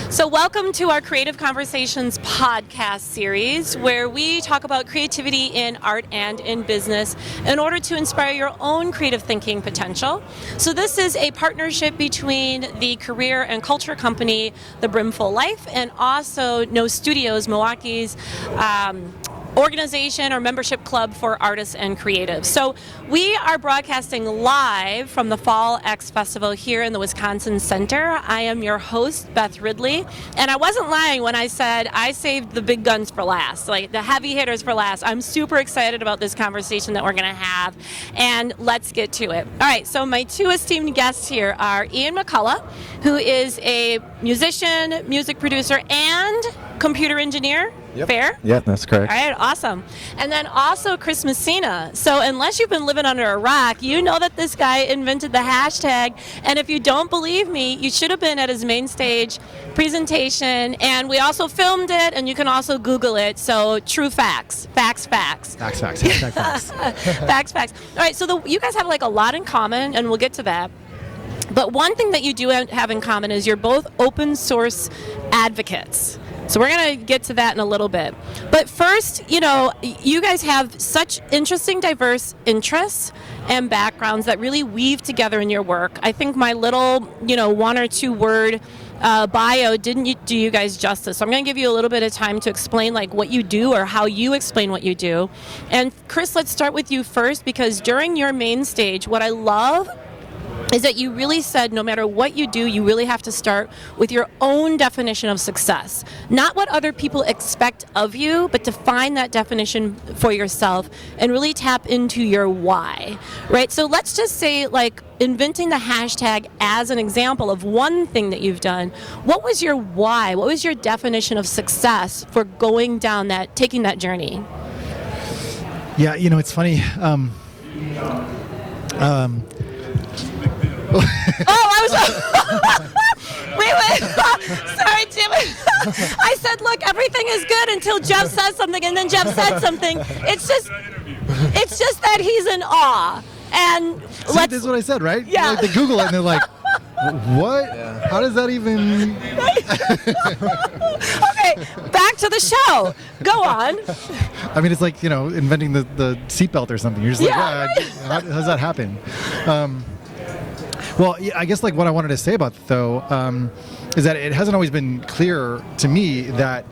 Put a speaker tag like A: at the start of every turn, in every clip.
A: So welcome to our Creative Conversations podcast series, where we talk about creativity in art and in business in order to inspire your own creative thinking potential. So this is a partnership between the career and culture company, the Brimful Life, and also No Studios, Milwaukee's organization or membership club for artists and creatives. So we are broadcasting live from the Fall X Festival here in the Wisconsin Center. I am your host, Beth Ridley, and I wasn't lying when I said I saved the big guns for last, like the heavy hitters for last. I'm super excited about this conversation that we're going to have, and let's get to it. All right, so my two esteemed guests here are Ian McCullough, who is a musician, music producer, and computer engineer.
B: Yep.
A: Fair?
B: Yeah, that's correct.
A: All right, awesome. And then also Chris Messina. So unless you've been living under a rock, you know that this guy invented the hashtag. And if you don't believe me, you should have been at his main stage presentation. And we also filmed it, and you can also Google it. So true facts. Facts.
B: Hashtag facts.
A: Facts. All right, so you guys have like a lot in common, and we'll get to that. But one thing that you do have in common is you're both open source advocates. So we're going to get to that in a little bit. But first, you guys have such interesting, diverse interests and backgrounds that really weave together in your work. I think my little, one or two word bio didn't do you guys justice. So I'm going to give you a little bit of time to explain like what you do or how you explain what you do. And Chris, let's start with you first, because during your main stage, what I love is that you really said no matter what you do, you really have to start with your own definition of success. Not what other people expect of you, but to find that definition for yourself and really tap into your why, right? So let's just say, like, inventing the hashtag as an example of one thing that you've done. What was your why? What was your definition of success for going down taking that journey?
C: Yeah, it's funny.
A: Wait. Sorry, Jim. I said, look, everything is good until Jeff says something, and then Jeff said something. It's just that he's in awe. And
C: this is what I said, right?
A: Yeah.
C: Like, they Google it and they're like, what? Yeah. How does that even?
A: Okay, back to the show. Go on.
C: I mean, it's like, inventing the seatbelt or something. You're just
A: right?
C: How does that happen? Well, I guess like what I wanted to say about it, though, is that it hasn't always been clear to me that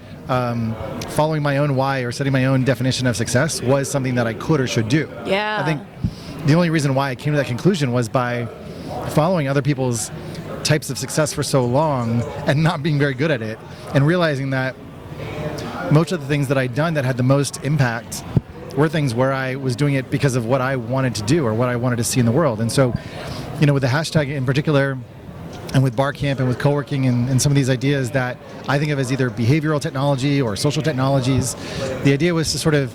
C: following my own why or setting my own definition of success was something that I could or should do.
A: Yeah.
C: I think the only reason why I came to that conclusion was by following other people's types of success for so long and not being very good at it, and realizing that most of the things that I'd done that had the most impact were things where I was doing it because of what I wanted to do or what I wanted to see in the world. And so, with the hashtag in particular, and with Barcamp and with co-working and some of these ideas that I think of as either behavioral technology or social technologies, the idea was to sort of,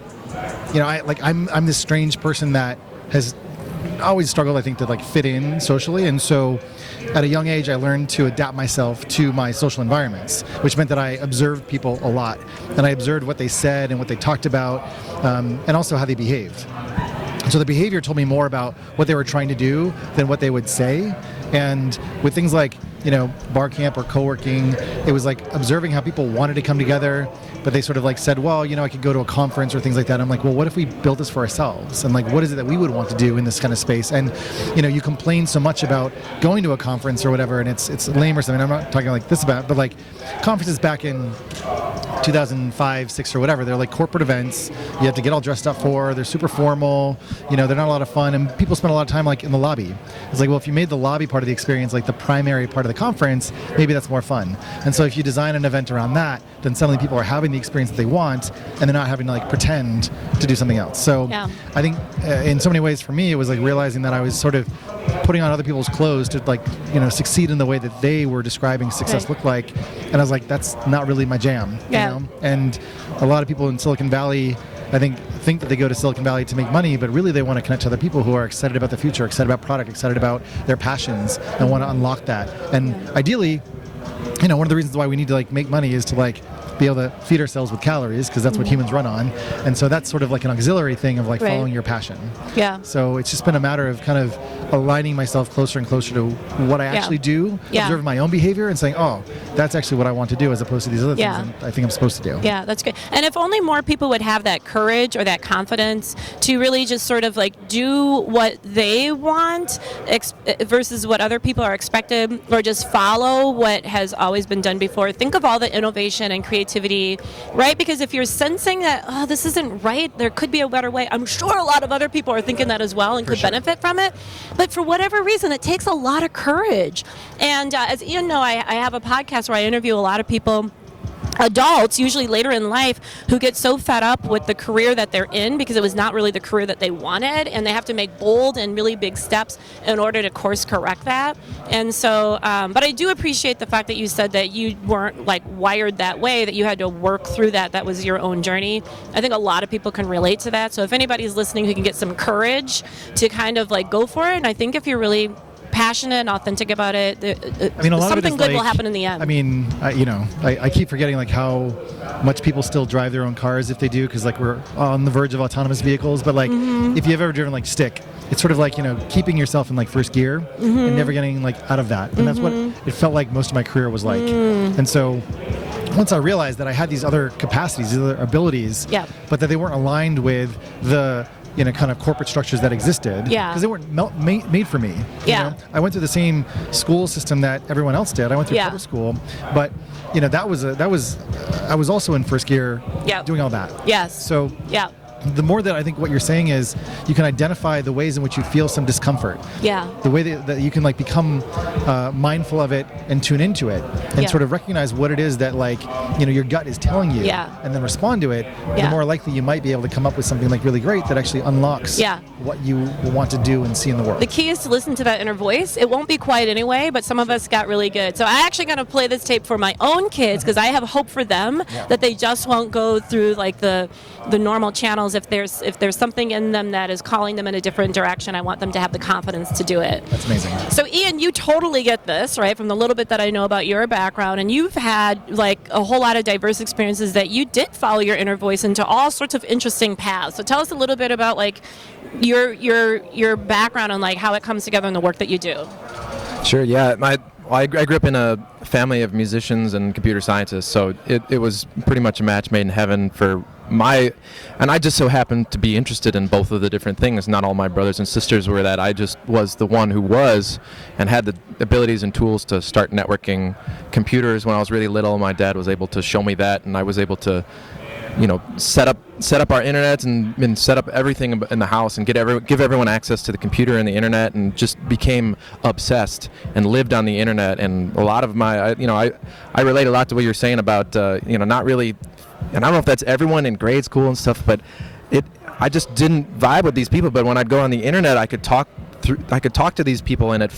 C: I'm this strange person that has always struggled, I think, to like fit in socially. And so at a young age, I learned to adapt myself to my social environments, which meant that I observed people a lot. And I observed what they said and what they talked about, and also how they behaved. So the behavior told me more about what they were trying to do than what they would say. And with things like, Barcamp or co-working, it was like observing how people wanted to come together, but they sort of like said, well, I could go to a conference or things like that. I'm like, well, what if we built this for ourselves? And like, what is it that we would want to do in this kind of space? And, you complain so much about going to a conference or whatever, and it's lame or something. I'm not talking like this about, but like conferences back in 2005, 6 or whatever, they're like corporate events you have to get all dressed up for. They're super formal, they're not a lot of fun, and people spend a lot of time like in the lobby. It's like, well, if you made the lobby part of the experience like the primary part of the conference, maybe that's more fun. And so if you design an event around that, then suddenly people are having the experience that they want, and they're not having to like pretend to do something else. So yeah. I think in so many ways for me, it was like realizing that I was sort of putting on other people's clothes to like, succeed in the way that they were describing success looked like. And I was like, that's not really my jam. And a lot of people in Silicon Valley, I think that they go to Silicon Valley to make money, but really they want to connect to other people who are excited about the future, excited about product, excited about their passions, and want to unlock that. And ideally, one of the reasons why we need to like make money is to like be able to feed ourselves with calories, because that's what humans run on. And so that's sort of like an auxiliary thing of like following your passion.
A: Yeah.
C: So it's just been a matter of kind of aligning myself closer and closer to what I actually do, observing my own behavior and saying, oh, that's actually what I want to do as opposed to these other things that I think I'm supposed to do.
A: Yeah, that's great. And if only more people would have that courage or that confidence to really just sort of like do what they want versus what other people are expected, or just follow what has always been done before. Think of all the innovation and creativity, right? Because if you're sensing that, oh, this isn't right, there could be a better way, I'm sure a lot of other people are thinking that as well and could benefit from it. But for whatever reason, it takes a lot of courage. And as Ian know, I have a podcast where I interview a lot of people, adults, usually later in life, who get so fed up with the career that they're in because it was not really the career that they wanted, and they have to make bold and really big steps in order to course correct that. And so, but I do appreciate the fact that you said that you weren't like wired that way, that you had to work through that. That was your own journey. I think a lot of people can relate to that. So if anybody's listening who can get some courage to kind of like go for it, and I think if you're really passionate and authentic about it,
C: I mean, a lot
A: something
C: of
A: good
C: like,
A: will happen in the end.
C: I mean, I keep forgetting like how much people still drive their own cars if they do, because like we're on the verge of autonomous vehicles. But like, if you've ever driven like stick, it's sort of like, keeping yourself in like first gear and never getting like out of that. And that's what it felt like most of my career was like. And so once I realized that I had these other capacities, these other abilities, but that they weren't aligned with the kind of corporate structures that existed, because they weren't made for me. I went through the same school system that everyone else did. I went through public school, but I was also in first gear doing all that. So the more that I think what you're saying is you can identify the ways in which you feel some discomfort. The way that you can like become mindful of it and tune into it and sort of recognize what it is that like, your gut is telling you and then respond to it, the more likely you might be able to come up with something like really great that actually unlocks what you want to do and see in the world.
A: The key is to listen to that inner voice. It won't be quiet anyway, but some of us got really good. So I actually got to play this tape for my own kids because I have hope for them that they just won't go through like the normal channels. If there's something in them that is calling them in a different direction, I want them to have the confidence to do it.
C: That's amazing.
A: So Ian, you totally get this, right? From the little bit that I know about your background, and you've had like a whole lot of diverse experiences that you did follow your inner voice into all sorts of interesting paths. So tell us a little bit about like your background and like how it comes together in the work that you do.
D: Sure. Yeah. I grew up in a family of musicians and computer scientists, so it was pretty much a match made in heaven for and I just so happened to be interested in both of the different things. Not all my brothers and sisters were that. I just was the one who was and had the abilities and tools to start networking computers when I was really little. My dad was able to show me that, and I was able to set up our internet and set up everything in the house and give everyone access to the computer and the internet, and just became obsessed and lived on the internet. And a lot of my I relate a lot to what you're saying about not really, and I don't know if that's everyone in grade school and stuff, but I just didn't vibe with these people. But when I'd go on the internet, I could talk to these people, and I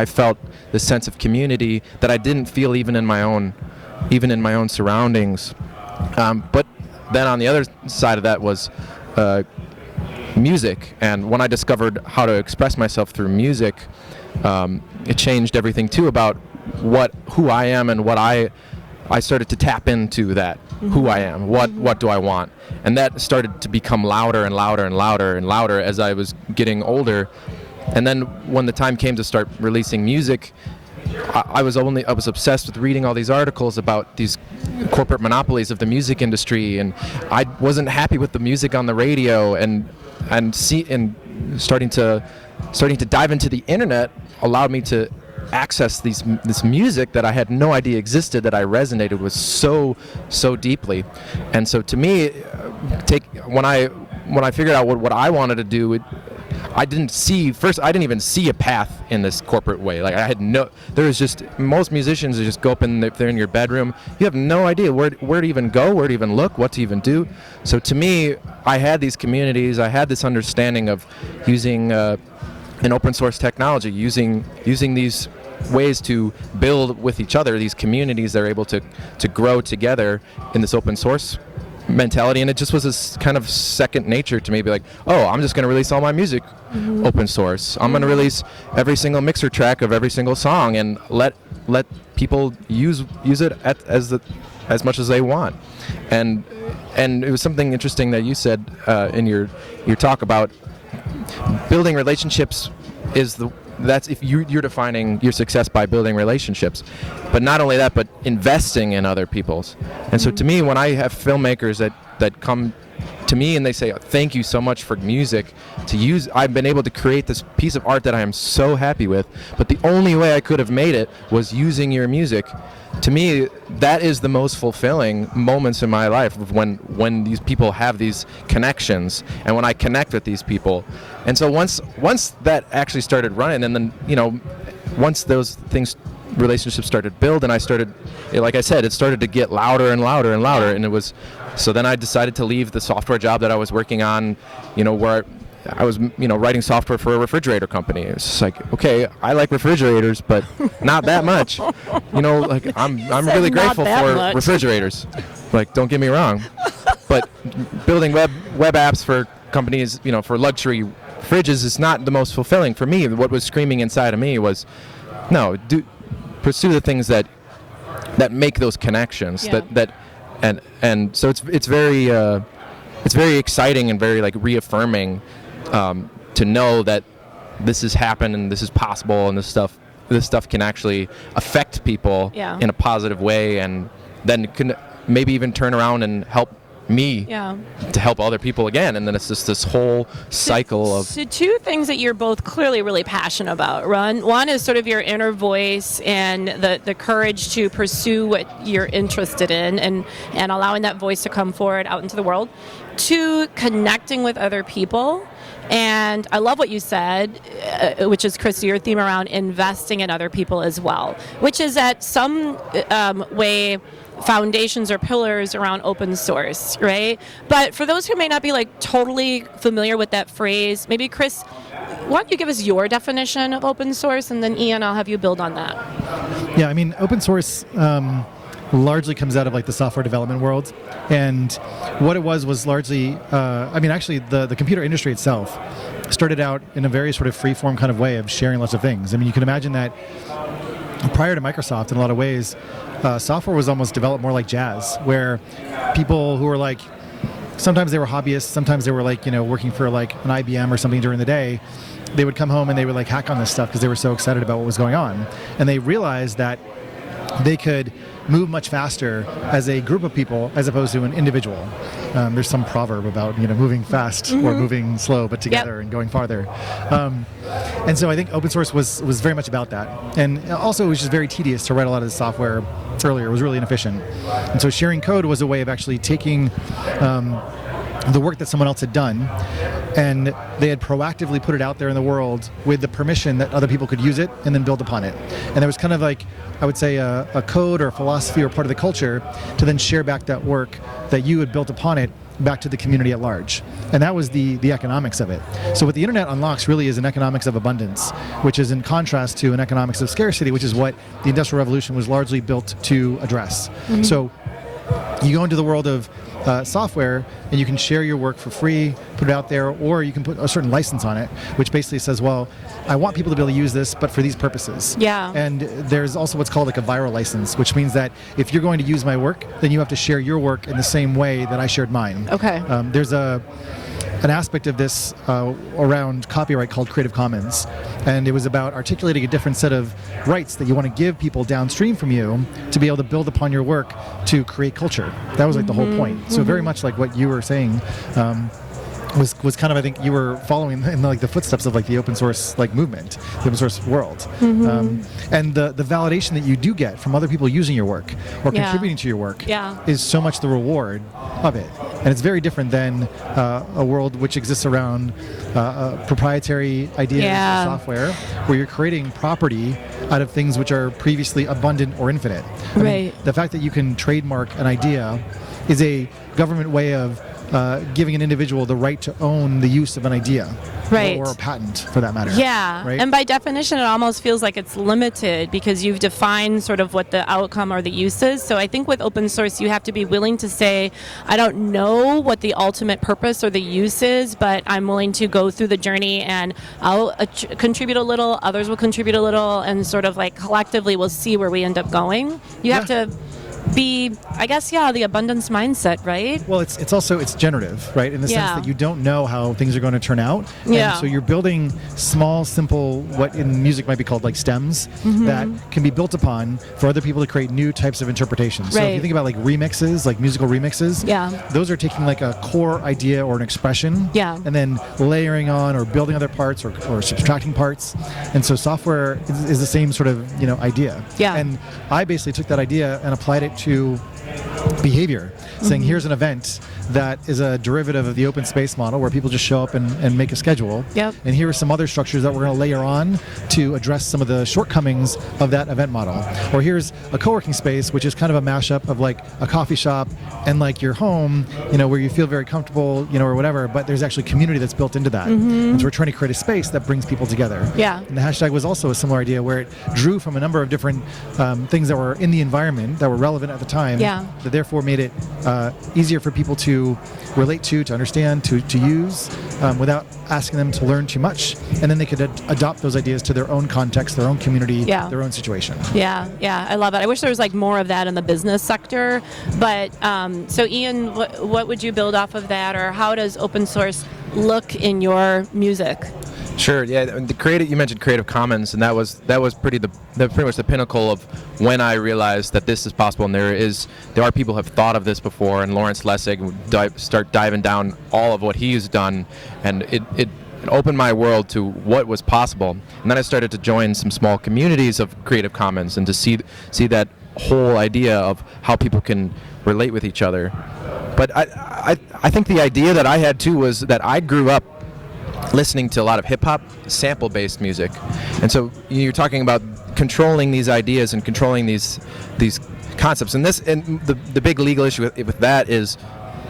D: felt the sense of community that I didn't feel even in my own surroundings. But then on the other side of that was music, and when I discovered how to express myself through music, it changed everything too about who I am and what I started to tap into that, who I am, what do I want, and that started to become louder and louder and louder and louder as I was getting older. And then when the time came to start releasing music, I was obsessed with reading all these articles about these corporate monopolies of the music industry, and I wasn't happy with the music on the radio, and starting to dive into the internet allowed me to access this music that I had no idea existed, that I resonated with so deeply. And so to me, when I figured out what I wanted to do, I didn't even see a path in this corporate way. Like most musicians just go up if they're in your bedroom, you have no idea where to even go, where to even look, what to even do. So to me, I had these communities, I had this understanding of using an open source technology, using these ways to build with each other, these communities that are able to grow together in this open source mentality. And it just was this kind of second nature to me, be like, oh, I'm just going to release all my music open source. I'm going to release every single mixer track of every single song, and let people use it as much as they want. And it was something interesting that you said in your talk about building relationships that's if you're defining your success by building relationships, but not only that, but investing in other people's. And so to me, when I have filmmakers that come to me and they say, thank you so much for music I've been able to create this piece of art that I am so happy with, but the only way I could have made it was using your music. To me, that is the most fulfilling moments in my life, when these people have these connections and when I connect with these people. And so once that actually started running, and then once those relationships started to build, and I started, like I said, it started to get louder and louder and louder, and it was. So then I decided to leave the software job that I was working on, where I was, writing software for a refrigerator company. It's just like, okay, I like refrigerators, but not that much. Like I'm really grateful for refrigerators. Like, don't get me wrong, but building web apps for companies, for luxury fridges is not the most fulfilling for me. What was screaming inside of me was, no, pursue the things that make those connections.
A: Yeah.
D: And so it's very exciting and very like reaffirming to know that this has happened and this is possible and this stuff can actually affect people in a positive way, and then can maybe even turn around and help me to help other people again, and then it's just this whole cycle of.
A: So two things that you're both clearly really passionate about. One is sort of your inner voice and the courage to pursue what you're interested in, and allowing that voice to come forward out into the world. Two, connecting with other people. And I love what you said, which is, Chris, your theme around investing in other people as well, which is at some way foundations or pillars around open source, right? But for those who may not be like totally familiar with that phrase, maybe Chris, why don't you give us your definition of open source, and then Ian, I'll have you build on that.
C: Yeah, I mean, open source largely comes out of like the software development world, and what it was largely, actually the computer industry itself started out in a very sort of free-form kind of way of sharing lots of things. I mean, you can imagine that prior to Microsoft, in a lot of ways, software was almost developed more like jazz, where people who were like, sometimes they were hobbyists, sometimes they were like, working for like an IBM or something during the day, they would come home and they would like hack on this stuff because they were so excited about what was going on. And they realized that they could move much faster as a group of people as opposed to an individual. There's some proverb about moving fast or moving slow, but together and going farther. And so I think open source was very much about that. And also it was just very tedious to write a lot of the software earlier. It was really inefficient. And so sharing code was a way of actually taking the work that someone else had done, and they had proactively put it out there in the world with the permission that other people could use it and then build upon it. And there was kind of like, I would say, a code or a philosophy or part of the culture to then share back that work that you had built upon it back to the community at large. And that was the economics of it. So what the internet unlocks really is an economics of abundance, which is in contrast to an economics of scarcity, which is what the Industrial Revolution was largely built to address. So you go into the world of software, and you can share your work for free, put it out there, or you can put a certain license on it, which basically says, well, I want people to be able to use this, but for these purposes.
A: Yeah.
C: And there's also what's called like a viral license, which means that if you're going to use my work, then you have to share your work in the same way that I shared mine.
A: Okay.
C: There's an aspect of this around copyright called Creative Commons, and it was about articulating a different set of rights that you want to give people downstream from you to be able to build upon your work to create culture. That was like the whole point. So very much like what you were saying was kind of, I think you were following in like the footsteps of like the open source like movement, the open source world, and the validation that you do get from other people using your work or contributing to your work is so much the reward of it. And it's very different than a world which exists around proprietary ideas or software, where you're creating property out of things which are previously abundant or infinite. I mean, the fact that you can trademark an idea is a government way of giving an individual the right to own the use of an idea, or a patent for that matter.
A: Yeah,
C: right?
A: And by definition, it almost feels like it's limited because you've defined sort of what the outcome or the use is. So I think with open source, you have to be willing to say, I don't know what the ultimate purpose or the use is, but I'm willing to go through the journey, and I'll contribute a little, others will contribute a little, and sort of like collectively we'll see where we end up going. You have to be, I guess, the abundance mindset, right?
C: Well, it's also generative, right? In the
A: Yeah.
C: sense that you don't know how things are going to turn out.
A: Yeah.
C: And so you're building small, simple, what in music might be called like stems that can be built upon for other people to create new types of interpretations. So if
A: Right.
C: you think about like remixes, like musical remixes,
A: Yeah.
C: those are taking like a core idea or an expression
A: Yeah.
C: and then layering on or building other parts or subtracting parts. And so software is the same sort of, idea.
A: Yeah.
C: And I basically took that idea and applied it to behavior, saying here's an event that is a derivative of the open space model where people just show up and make a schedule.
A: Yep.
C: And here are some other structures that we're going to layer on to address some of the shortcomings of that event model. Or here's a co-working space, which is kind of a mashup of like a coffee shop and like your home, where you feel very comfortable, or whatever, but there's actually community that's built into that. And so we're trying to create a space that brings people together.
A: Yeah.
C: And the hashtag was also a similar idea where it drew from a number of different things that were in the environment that were relevant at the time.
A: Yeah.
C: That therefore made it easier for people to relate to understand, to use, without asking them to learn too much. And then they could adopt those ideas to their own context, their own community,
A: Yeah.
C: their own situation.
A: Yeah, I love it. I wish there was like more of that in the business sector. But so Ian, what would you build off of that, or how does open source look in your music?
D: Sure. Yeah. You mentioned Creative Commons, and that was pretty much the pinnacle of when I realized that this is possible, and there are people who have thought of this before, and Lawrence Lessig would start diving down all of what he's done, and it opened my world to what was possible. And then I started to join some small communities of Creative Commons and to see that whole idea of how people can relate with each other. But I think the idea that I had too was that I grew up listening to a lot of hip-hop sample-based music, and so you're talking about controlling these ideas and controlling these concepts, and the big legal issue with that is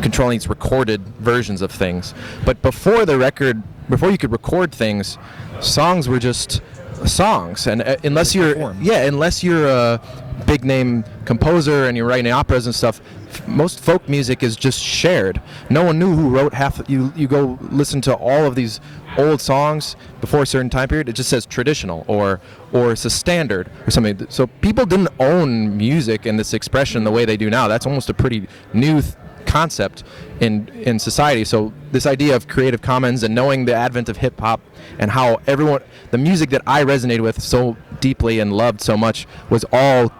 D: controlling these recorded versions of things. But before you could record things, songs were just songs, and unless you're a big name composer and you're writing operas and stuff, most folk music is just shared. No one knew who wrote half. You go listen to all of these old songs before a certain time period, it just says traditional or it's a standard or something. So people didn't own music and this expression the way they do now. That's almost a pretty new concept in society. So this idea of Creative Commons and knowing the advent of hip hop and how the music that I resonated with so deeply and loved so much was all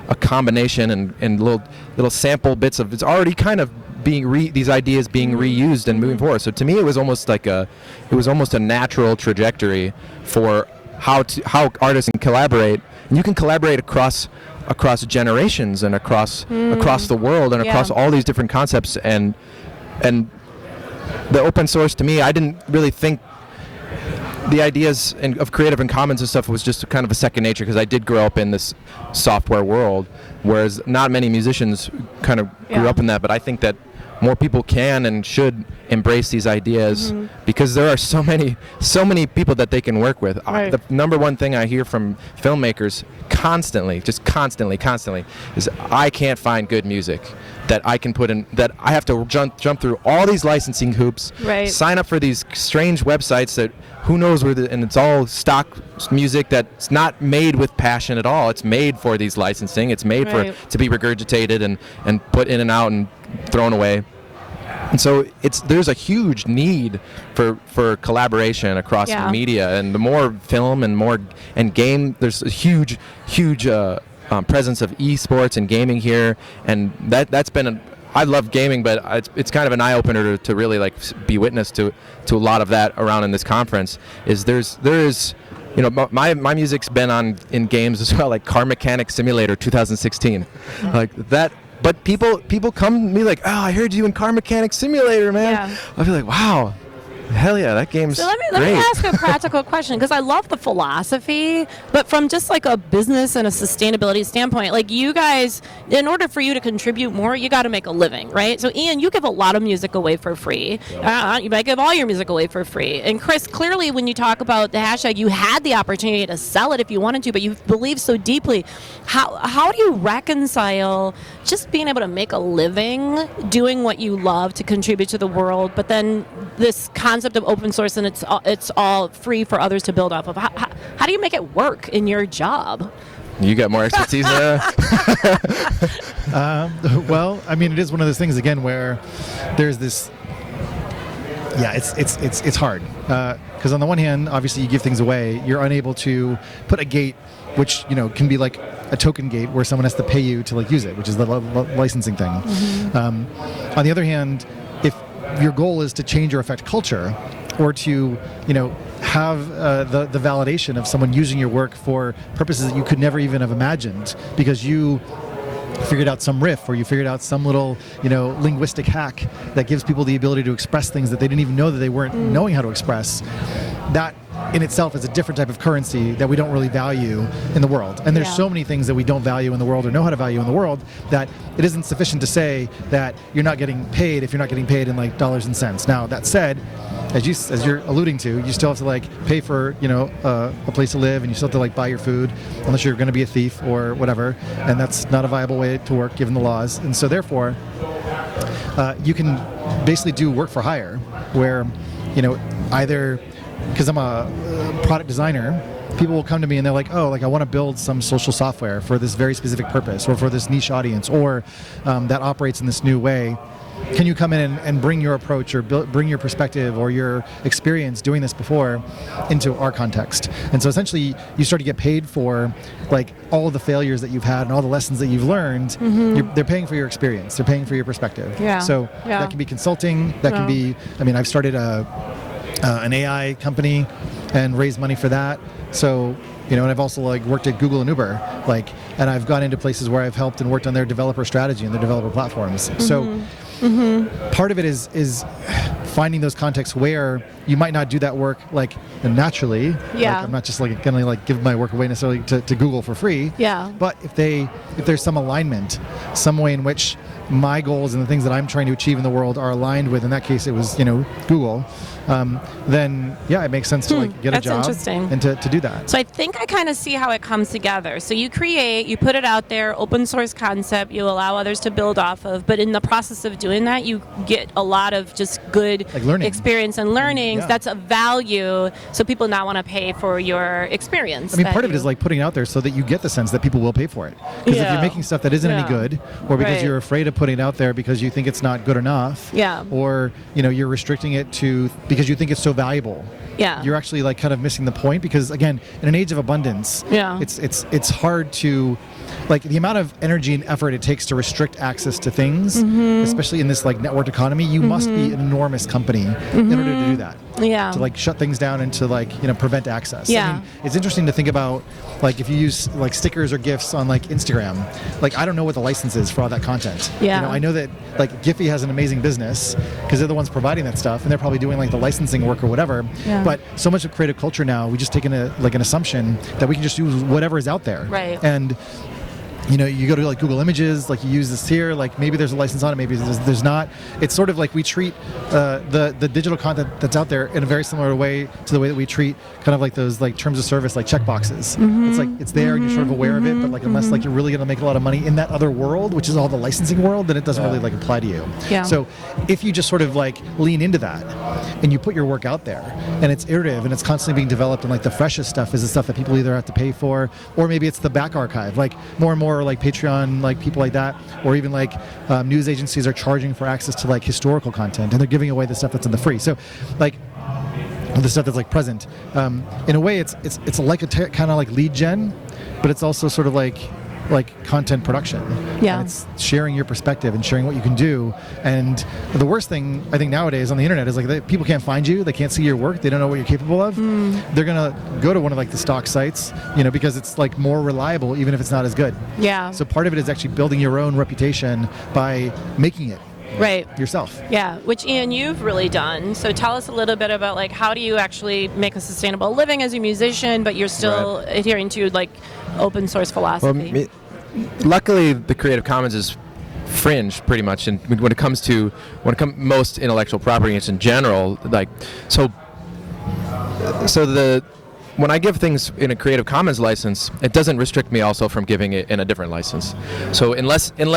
D: a combination and little sample bits of it's already kind of being these ideas being reused and moving forward. So to me, it was almost a natural trajectory for how artists can collaborate. And you can collaborate across generations and across the world and across all these different concepts. And the open source, to me, I didn't really think the ideas of Creative and Commons and stuff was just kind of a second nature because I did grow up in this software world, whereas not many musicians kind of grew up in that. But I think that more people can and should embrace these ideas because there are so many people that they can work with.
A: Right.
D: The number one thing I hear from filmmakers constantly is I can't find good music that I can put in, that I have to jump through all these licensing hoops, sign up for these strange websites that who knows and it's all stock music that's not made with passion at all. It's made for these licensing. It's made to be regurgitated and put in and out and thrown away. And so there's a huge need for collaboration across media, and the more film and game, there's a huge presence of esports and gaming here, and that's been I love gaming, but it's kind of an eye opener to really like be witness to a lot of that around in this conference. There is my music's been in games as well, like Car Mechanic Simulator 2016, like that. But people come to me like, oh, I heard you in Car Mechanic Simulator, man.
A: Yeah.
D: I feel like, wow, hell yeah, that game's
A: So let me ask a practical question, because I love the philosophy, but from just like a business and a sustainability standpoint, like you guys, in order for you to contribute more, you got to make a living, right? So Ian, you give a lot of music away for free. You might give all your music away for free. And Chris, clearly when you talk about the hashtag, you had the opportunity to sell it if you wanted to, but you believe so deeply. How do you reconcile just being able to make a living doing what you love to contribute to the world, but then this concept of open source and it's all free for others to build off of? How do you make it work in your job?
D: You got more expertise there?
C: Well, I mean, it is one of those things again where there's this. Yeah, it's hard because on the one hand, obviously, you give things away. You're unable to put a gate, which can be like a token gate where someone has to pay you to like use it, which is the licensing thing. On the other hand, if your goal is to change or affect culture, or to have the validation of someone using your work for purposes that you could never even have imagined because you figured out some riff or you figured out some little linguistic hack that gives people the ability to express things that they didn't even know that they weren't knowing how to express, that in itself is a different type of currency that we don't really value in the world. And there's so many things that we don't value in the world or know how to value in the world that it isn't sufficient to say that you're not getting paid if you're not getting paid in like dollars and cents. Now, that said, as you're alluding to, you still have to like pay for a place to live, and you still have to like buy your food unless you're going to be a thief or whatever, and that's not a viable way to work given the laws. And so therefore, you can basically do work for hire, where either because I'm a product designer, people will come to me and they're like, oh, like I want to build some social software for this very specific purpose or for this niche audience or that operates in this new way. Can you come in and bring your approach or bring your perspective or your experience doing this before into our context? And so essentially you start to get paid for like all of the failures that you've had and all the lessons that you've learned. They're paying for your experience. They're paying for your perspective. So that can be consulting. That can be, I've started an AI company and raised money for that. So, and I've also like worked at Google and Uber, and I've gone into places where I've helped and worked on their developer strategy and their developer platforms. So part of it is finding those contexts where you might not do that work like naturally. I'm not just like gonna like give my work away necessarily to Google for free. But if there's some alignment, some way in which my goals and the things that I'm trying to achieve in the world are aligned with, in that case it was Google, then it makes sense to like get a job and to do that.
A: So I think I kind of see how it comes together. So you put it out there, open source concept, you allow others to build off of, but in the process of doing that, you get a lot of just good experience and learnings. That's a value, so people now want to pay for your experience.
C: Part of it is like putting it out there so that you get the sense that people will pay for it. Because if you're making stuff that isn't any good, or because you're afraid of putting it out there because you think it's not good enough, or you're restricting it to because you think it's so valuable, you're actually like kind of missing the point. Because again, in an age of abundance, it's hard to like the amount of energy and effort it takes to restrict access to things, especially in this like networked economy. You must be an enormous company in order to do that. To like shut things down and to like prevent access. It's interesting to think about like if you use like stickers or GIFs on like Instagram. Like I don't know what the license is for all that content. I know that like Giphy has an amazing business because they're the ones providing that stuff and they're probably doing like the licensing work or whatever. But so much of creative culture now, we just take an assumption that we can just use whatever is out there. And you go to like Google Images, like you use this here, like maybe there's a license on it, maybe there's not. It's sort of like we treat the digital content that's out there in a very similar way to the way that we treat kind of like those like terms of service, like checkboxes. It's like it's there and you're sort of aware of it, but like unless like you're really going to make a lot of money in that other world, which is all the licensing world, then it doesn't really like apply to you. So if you just sort of like lean into that and you put your work out there and it's iterative and it's constantly being developed and like the freshest stuff is the stuff that people either have to pay for or maybe it's the back archive, like more and more like Patreon, like people like that, or even like news agencies are charging for access to like historical content and they're giving away the stuff that's in the free. So like the stuff that's like present. In a way, it's like a kind of like lead gen, but it's also sort of like content production. And it's sharing your perspective and sharing what you can do. And the worst thing I think nowadays on the internet is like people can't find you, they can't see your work, they don't know what you're capable of. They're gonna go to one of like the stock sites, because it's like more reliable even if it's not as good. So part of it is actually building your own reputation by making it yourself.
A: Which Ian, you've really done. So tell us a little bit about like how do you actually make a sustainable living as a musician, but you're still adhering to like open source philosophy.
D: Well, luckily the Creative Commons is fringe pretty much, and when it comes most intellectual property in general, like so the when I give things in a Creative Commons license, it doesn't restrict me also from giving it in a different license. So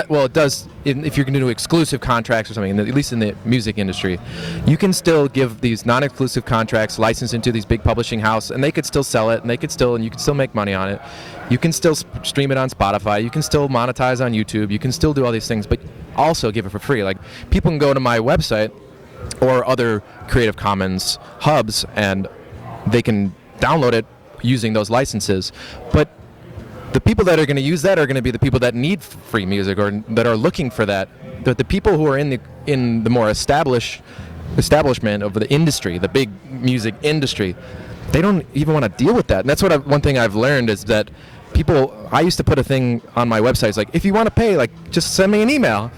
D: well, it does if you're going to do exclusive contracts or something, at least in the music industry, you can still give these non-exclusive contracts licensed into these big publishing houses, and they could still sell it, and you can still make money on it. You can still stream it on Spotify. You can still monetize on YouTube. You can still do all these things, but also give it for free. Like, people can go to my website or other Creative Commons hubs, and they can download it using those licenses. But the people that are going to use that are going to be the people that need free music or that are looking for that. The people who are in the more establishment of the industry, the big music industry, they don't even want to deal with that. And that's one thing I've learned is that I used to put a thing on my website, it's like, if you want to pay, like, just send me an email.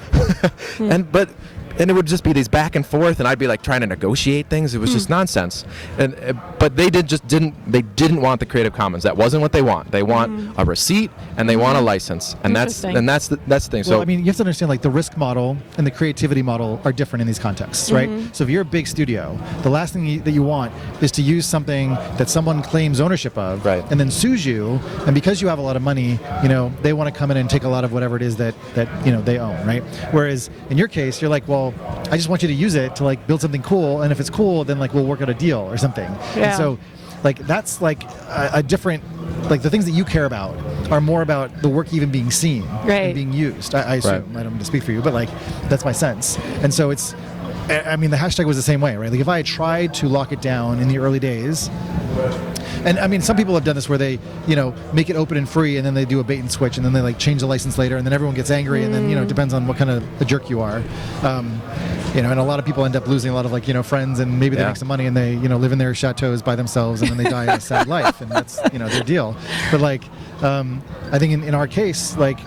D: And it would just be these back and forth, and I'd be like trying to negotiate things. It was just nonsense. But they didn't want the Creative Commons. That wasn't what they want. They want a receipt, and they want a license, and that's the thing.
C: Well,
D: So
C: I mean, you have to understand, like, the risk model and the creativity model are different in these contexts, right? So if you're a big studio, the last thing that you want is to use something that someone claims ownership of,
D: Right.
C: and then sues you, and because you have a lot of money, they want to come in and take a lot of whatever it is that they own, right? Whereas in your case, you're like, well, I just want you to use it to, like, build something cool, and if it's cool, then, like, we'll work out a deal or something.
A: Yeah.
C: And so, like, that's like a different, like, the things that you care about are more about the work even being seen
A: Right.
C: and being used. I assume. I don't mean to speak for you, but, like, that's my sense. And so I mean, the hashtag was the same way, right? Like, if I had tried to lock it down in the early days, and I mean, some people have done this where they, make it open and free, and then they do a bait and switch, and then they, like, change the license later, and then everyone gets angry, and then, it depends on what kind of a jerk you are. And a lot of people end up losing a lot of, like, friends, and maybe they make some money, and they, live in their chateaus by themselves, and then they die a sad life, and that's, their deal. But, like, I think in our case, like,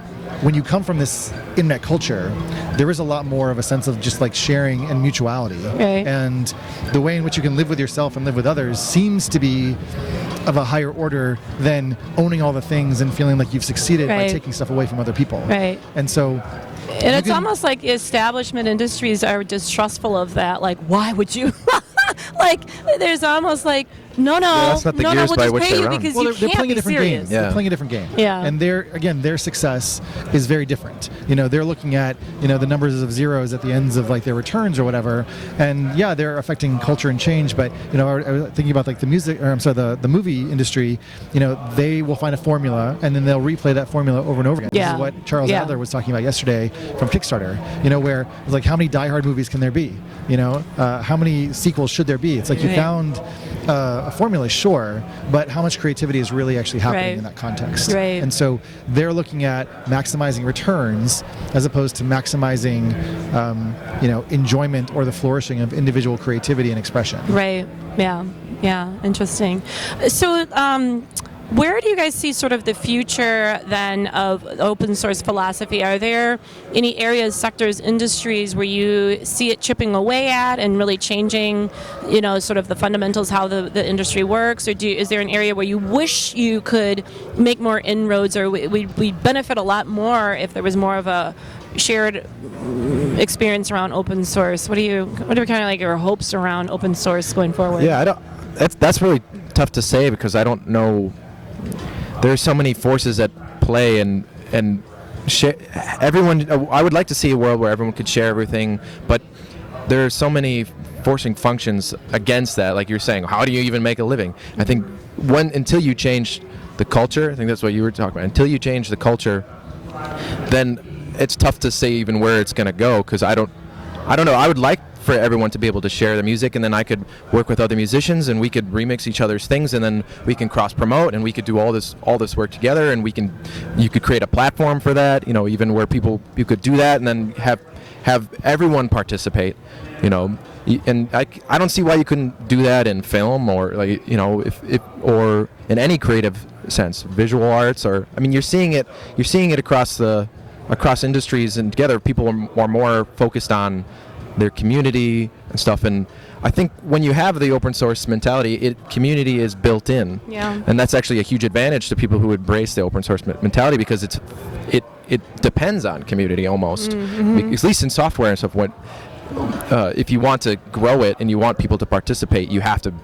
C: when you come from this internet culture, there is a lot more of a sense of just, like, sharing and mutuality.
A: Right.
C: And the way in which you can live with yourself and live with others seems to be of a higher order than owning all the things and feeling like you've succeeded by
A: Right.
C: taking stuff away from other people.
A: Right.
C: And so...
A: And it's almost like establishment industries are distrustful of that. Like, why would you? Like, there's almost like, no,
D: that's not the
A: we'll
D: gears by
A: just
D: which
A: pay
D: they
A: you
D: run.
A: because
C: Well,
A: you
C: they're
A: can't
C: playing
A: be
C: a different
A: serious.
C: game.
D: Yeah.
C: They're playing a different game.
A: Yeah.
C: And their success is very different. They're looking at, the numbers of zeros at the ends of, like, their returns or whatever. And yeah, they're affecting culture and change. But, I was thinking about, like, the movie industry, they will find a formula and then they'll replay that formula over and over again.
A: Yeah.
C: This is what Charles
A: Yeah.
C: Adler was talking about yesterday from Kickstarter, where it's like, how many Die Hard movies can there be? How many sequels should there be? It's like you
A: Right.
C: found a formula, sure, but how much creativity is really actually happening
A: Right.
C: in that context?
A: Right.
C: And so they're looking at maximizing returns as opposed to maximizing, enjoyment or the flourishing of individual creativity and expression.
A: Right. Yeah. Yeah. Interesting. So, where do you guys see sort of the future then of open source philosophy? Are there any areas, sectors, industries where you see it chipping away at and really changing, sort of the fundamentals, how the industry works? Or is there an area where you wish you could make more inroads, or we'd benefit a lot more if there was more of a shared experience around open source? What are kind of like your hopes around open source going forward?
D: Yeah, that's really tough to say because I don't know. There's so many forces at play, and everyone. I would like to see a world where everyone could share everything, but there are so many forcing functions against that. Like you're saying, how do you even make a living? I think until you change the culture, I think that's what you were talking about. Until you change the culture, then it's tough to say even where it's going to go because I don't know. I would like for everyone to be able to share the music, and then I could work with other musicians, and we could remix each other's things, and then we can cross promote, and we could do all this work together, and you could create a platform for that, even where you could do that, and then have everyone participate, and I don't see why you couldn't do that in film or like if or in any creative sense, visual arts, or I mean you're seeing it across industries, and together people are more focused on their community and stuff. And I think when you have the open source mentality, community is built in.
A: Yeah.
D: And that's actually a huge advantage to people who embrace the open source mentality because it depends on community almost.
A: Mm-hmm.
D: At least in software and stuff. If you want to grow it and you want people to participate, you have to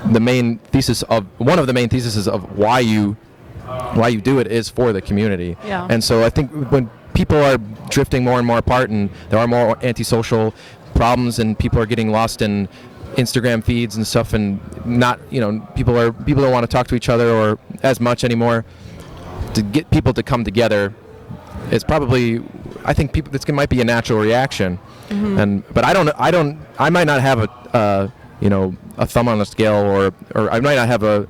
D: one of the main theses of why you do it is for the community.
A: Yeah.
D: And so I think when people are drifting more and more apart, and there are more antisocial problems, and people are getting lost in Instagram feeds and stuff, and not, people don't want to talk to each other or as much anymore. To get people to come together is probably, I think this might be a natural reaction. But I might not have a thumb on the scale, or I might not have a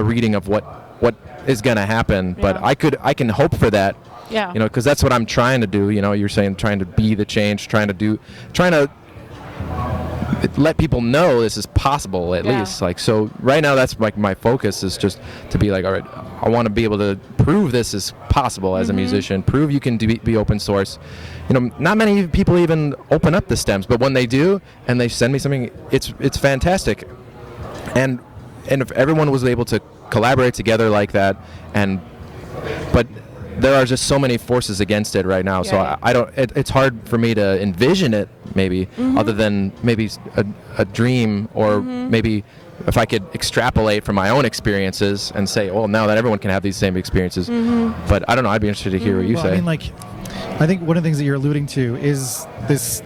D: reading of what is going to happen, but I can hope for that.
A: Yeah.
D: Because that's what I'm trying to do. You're saying trying to be the change, trying to let people know this is possible at least. Like, so right now that's like my focus is just to be like, all right, I want to be able to prove this is possible as a musician, prove you can be open source. Not many people even open up the stems, but when they do and they send me something, it's fantastic. And if everyone was able to collaborate together like that, but there are just so many forces against it right now. So I don't. It's hard for me to envision it, maybe, other than maybe a dream, or maybe if I could extrapolate from my own experiences and say, well, now that everyone can have these same experiences. But I don't know. I'd be interested to hear what you say.
C: I mean, I think one of the things that you're alluding to is this.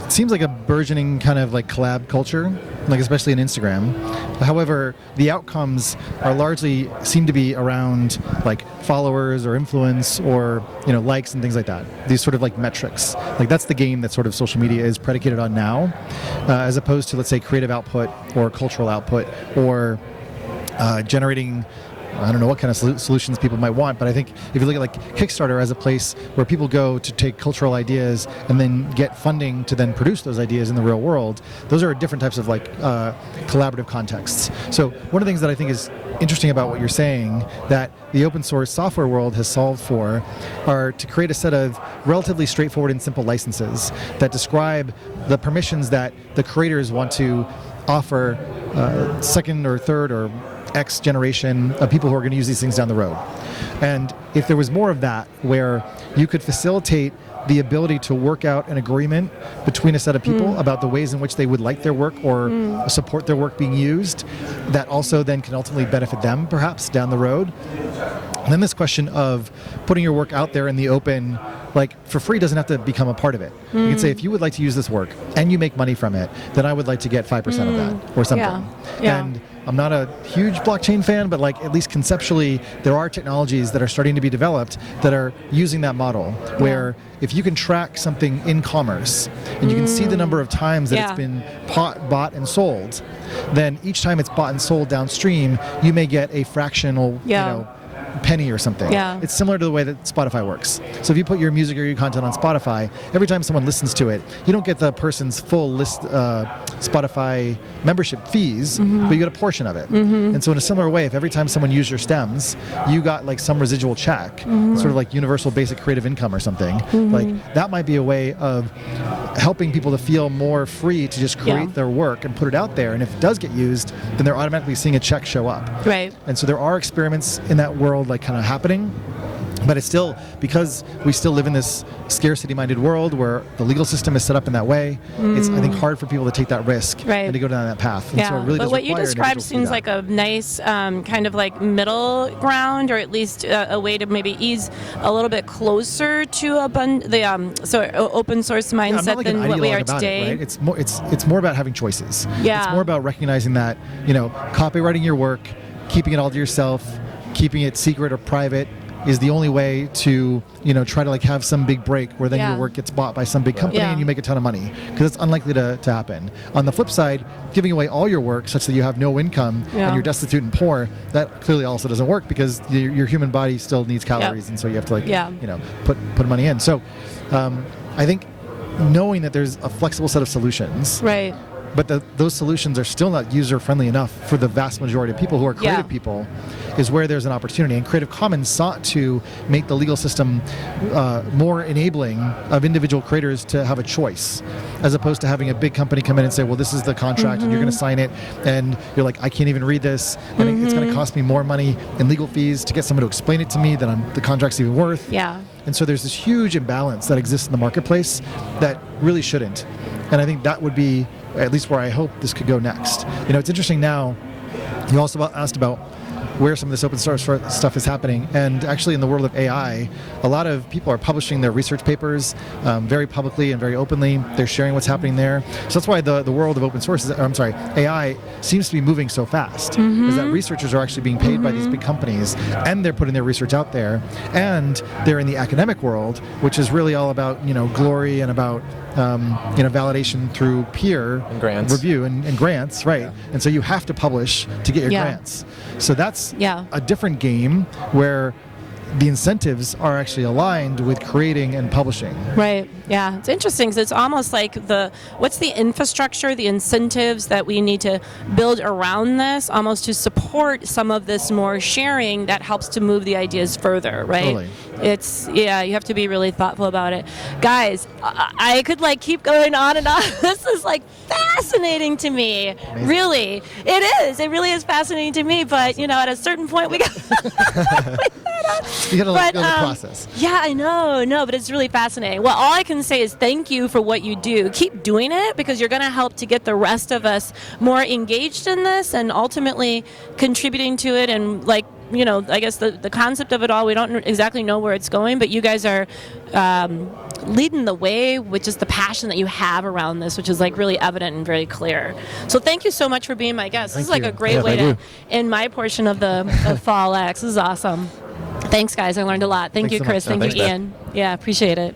C: It seems like a burgeoning kind of like collab culture, like especially in Instagram. However, the outcomes are largely seem to be around like followers or influence or likes and things like that. These sort of like metrics. Like that's the game that sort of social media is predicated on now, as opposed to, let's say, creative output or cultural output or generating. I don't know what kind of solutions people might want, but I think if you look at like Kickstarter as a place where people go to take cultural ideas and then get funding to then produce those ideas in the real world, those are different types of like collaborative contexts. So one of the things that I think is interesting about what you're saying that the open source software world has solved for are to create a set of relatively straightforward and simple licenses that describe the permissions that the creators want to offer second or third or X generation of people who are going to use these things down the road. And if there was more of that, where you could facilitate the ability to work out an agreement between a set of people about the ways in which they would like their work or support their work being used, that also then can ultimately benefit them perhaps down the road. And then this question of putting your work out there in the open, like for free, doesn't have to become a part of it. You can say, if you would like to use this work and you make money from it, then I would like to get 5% of that or something.
A: Yeah.
C: And I'm not a huge blockchain fan, but like at least conceptually, there are technologies that are starting to be developed that are using that model, where if you can track something in commerce and you can see the number of times that it's been bought and sold, then each time it's bought and sold downstream, you may get a fractional, penny or something. It's similar to the way that Spotify works. So if you put your music or your content on Spotify, every time someone listens to it, you don't get the person's full list Spotify membership fees, but you get a portion of it. And so in a similar way, if every time someone used your stems, you got like some residual check, sort of like universal basic creative income or something, like that might be a way of helping people to feel more free to just create their work and put it out there. And if it does get used, then they're automatically seeing a check show up.
A: Right.
C: And so there are experiments in that world like kind of happening, but it's still, because we still live in this scarcity-minded world where the legal system is set up in that way, it's, I think, hard for people to take that risk and to go down that path. And so it really
A: but
C: does
A: what you
C: require
A: described
C: individuals to do
A: seems
C: that.
A: like a nice kind of like middle ground, or at least a way to maybe ease a little bit closer to open source mindset
C: like
A: than
C: an
A: what we
C: ideologue
A: are
C: about
A: today.
C: it, right? It's more about having choices.
A: Yeah.
C: It's more about recognizing that, copywriting your work, keeping it all to yourself, keeping it secret or private is the only way to, try to like have some big break where then your work gets bought by some big company and you make a ton of money, because it's unlikely to happen. On the flip side, giving away all your work such that you have no income and you're destitute and poor, that clearly also doesn't work, because your human body still needs calories, and so you have to put money in. So I think knowing that there's a flexible set of solutions,
A: Right.
C: but those solutions are still not user-friendly enough for the vast majority of people who are creative people, is where there's an opportunity. And Creative Commons sought to make the legal system more enabling of individual creators to have a choice, as opposed to having a big company come in and say, well, this is the contract and you're going to sign it, and you're like, I can't even read this, and it's going to cost me more money in legal fees to get someone to explain it to me than the contract's even worth.
A: Yeah.
C: And so there's this huge imbalance that exists in the marketplace that really shouldn't. And I think that would be at least where I hope this could go next. It's interesting now. You also asked about where some of this open source stuff is happening. And actually in the world of AI, a lot of people are publishing their research papers very publicly and very openly. They're sharing what's happening there. So that's why the world of open source, AI seems to be moving so fast. Is that researchers are actually being paid by these big companies, and they're putting their research out there. And they're in the academic world, which is really all about, glory and about validation through peer
D: And grants.
C: review and grants, right?
D: Yeah.
C: And so you have to publish to get your
A: Yeah.
C: grants. So that's
A: Yeah.
C: a different game where the incentives are actually aligned with creating and publishing.
A: Right. Yeah. It's interesting because it's almost like what's the infrastructure, the incentives that we need to build around this, almost to support some of this more sharing that helps to move the ideas further, right?
C: Totally.
A: You have to be really thoughtful about it. Guys, I could keep going on and on. This is fascinating to me.
C: Amazing.
A: Really. It is. It really is fascinating to me, but at a certain point we got
C: You gotta let
A: But,
C: go of the process.
A: Yeah, I know. No, but it's really fascinating. Well, all I can say is thank you for what you do. Keep doing it because you're going to help to get the rest of us more engaged in this and ultimately contributing to it. And I guess the concept of it all, we don't exactly know where it's going, but you guys are leading the way with just the passion that you have around this, which is really evident and very clear. So thank you so much for being my guest. This is
C: Thank
A: a
C: you.
A: great
D: Yeah,
A: way
D: thank
A: to end my portion of the Fall X. This is awesome. Thanks, guys. I learned a lot. Thank
C: Thanks
A: you,
C: so much.
A: Chris. Thank
D: Thanks,
A: you,
D: Beth.
A: Ian. Yeah, appreciate it.